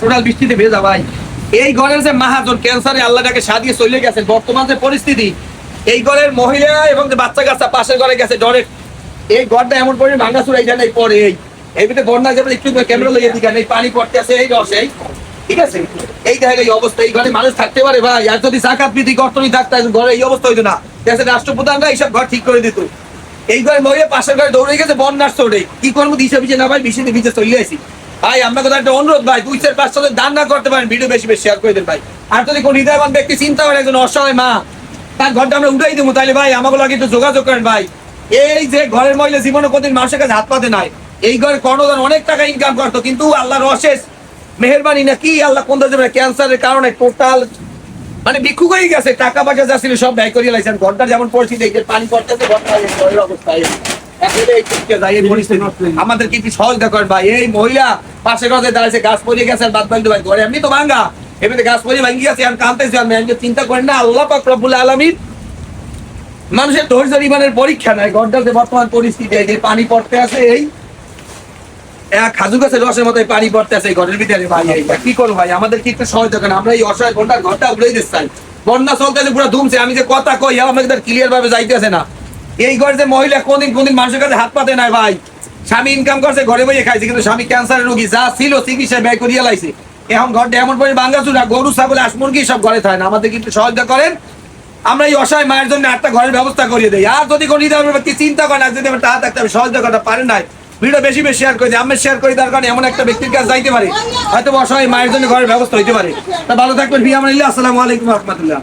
Total বৃষ্টিতে ভেজা ভাই। এই ঘরের যে মাহাজন ক্যান্সারে আল্লাহটাকে সাজিয়ে চলে গেছেন, বর্তমান যে পরিস্থিতি, এই ঘরের মহিলা এবং যে বাচ্চা কাচ্চা পাশের ঘরে গেছে ডরে। এই ঘরটা এমন পরিমাণ ভাঙাচুরা এইখানে পরে এই ভিতরে বন্যা যাবে, একটু ক্যামেরা লইয়ে দিকে এই পানি পড়তে আছে, এই রস এই ঠিক আছে। এই দেখেন এই অবস্থা, এই ঘরে মানুষ থাকতে পারে ভাই? আর যদি জাকাত বিধি গর্তনি থাকতো ঘরে এই অবস্থা হইতো না। দেশের রাষ্ট্রপ্রধানরা এইসব ঘর ঠিক করে দিত। এই ঘরে মহিলা পাশের ঘরে দৌড়ে গেছে বন্যার চোটে, কি করবো দিশে পিছিয়ে না ভাই, বৃষ্টিতে ভিজে চলে আসি ভাই। আমরা কথা একটা অনুরোধ ভাই, 2-4-5 দান না করতে পারেন, ভিডিও বেশি বেশি শেয়ার করে দেন ভাই। আর যদি কোন হৃদয়বান ব্যক্তি চিন্তা করেন একজন অসহায় মা, তার ঘরটা আমরা উঠাই দেবো, তাহলে ভাই আমাকে লাগে একটু যোগাযোগ করেন ভাই। এই যে ঘরের মহিলা জীবনে কোনদিন মানুষের কাছে হাত পাতে নাই, এই ঘরে কর্ণদান অনেক টাকা ইনকাম করতো, কিন্তু আল্লাহর অশেষ মেহেরবানি না কি আল্লাহ কোন ক্যান্সারের কারণে টোটাল মানে ভিক্ষুক হয়ে গেছে, টাকা পয়সা যা ছিল সব ব্যয় করিয়ে লাইছেন। ঘরটা যেমন পরিস্থিতি, পানি পড়তেছে, অবস্থায় আমাদের কি সহযোগিতা করেন ভাই। এই মহিলা পাশে ঘরে দাঁড়াইছে, গাছ পড়িয়ে গেছে, বাদ বাকি ভাই ঘরে এমনি তো ভাঙ্গা, এমনি গাছ পড়িয়ে ভাঙ্গি গেছে, আমি কাঁদতেছি। আমি চিন্তা করেন না, আল্লাহ পাক রব্বুল আলামিন মানুষের ধৈর্য ইমানের পরীক্ষা নাই। ঘরটার যে বর্তমান পরিস্থিতি, যে পানি পড়তে আছে, এই এক খাজু গাছের রসের মতো পানি পড়তে আছে ঘরের ভিতরে ভাই। কি করবো ভাই, আমাদের কি একটু সহযোগিতা করেন। আমরা এই অসহায় ঘরটা উড়াই দিতে চাই। বন্যা চলতেছে পুরো ধুমছে, আমি যে কথা কই আমাদের ক্লিয়ার ভাবে যাইতেছে না। এই ঘর যে মহিলা কোনদিন মানুষের কাছে হাত পাতে নাই ভাই, স্বামী ইনকাম করছে, ঘরে বসে খাইছে, কিন্তু স্বামী ক্যান্সারের রোগী, যা ছিল চিকিৎসা ব্যয় করিয়া লাইছে। এখন ঘরটা এমন করে ভাঙ্গাচুরা, গরু ছাগল হাঁস মুরগি সব ঘরে থাকে না। আমাদের কিন্তু সহযোগিতা করেন, আমরা এই অসহায় মায়ের জন্য একটা ঘরের ব্যবস্থা করিয়ে দেই। আর যদি কোনো ব্যক্তি চিন্তা করেন, আর যদি আমার টাকা থাকতে আমি সহযোগিতা করতে পারেন নাই, ভিডিও বেশি বেশি শেয়ার করে দিই। আমি শেয়ার করি, তার কারণে এমন একটা ব্যক্তির কাছে যাইতে পারে, হয়তো অসহায় মায়ের জন্য ঘরের ব্যবস্থা হইতে পারে। তা ভালো থাকবেন, আসসালামু আলাইকুম রহমতুল্লাহ।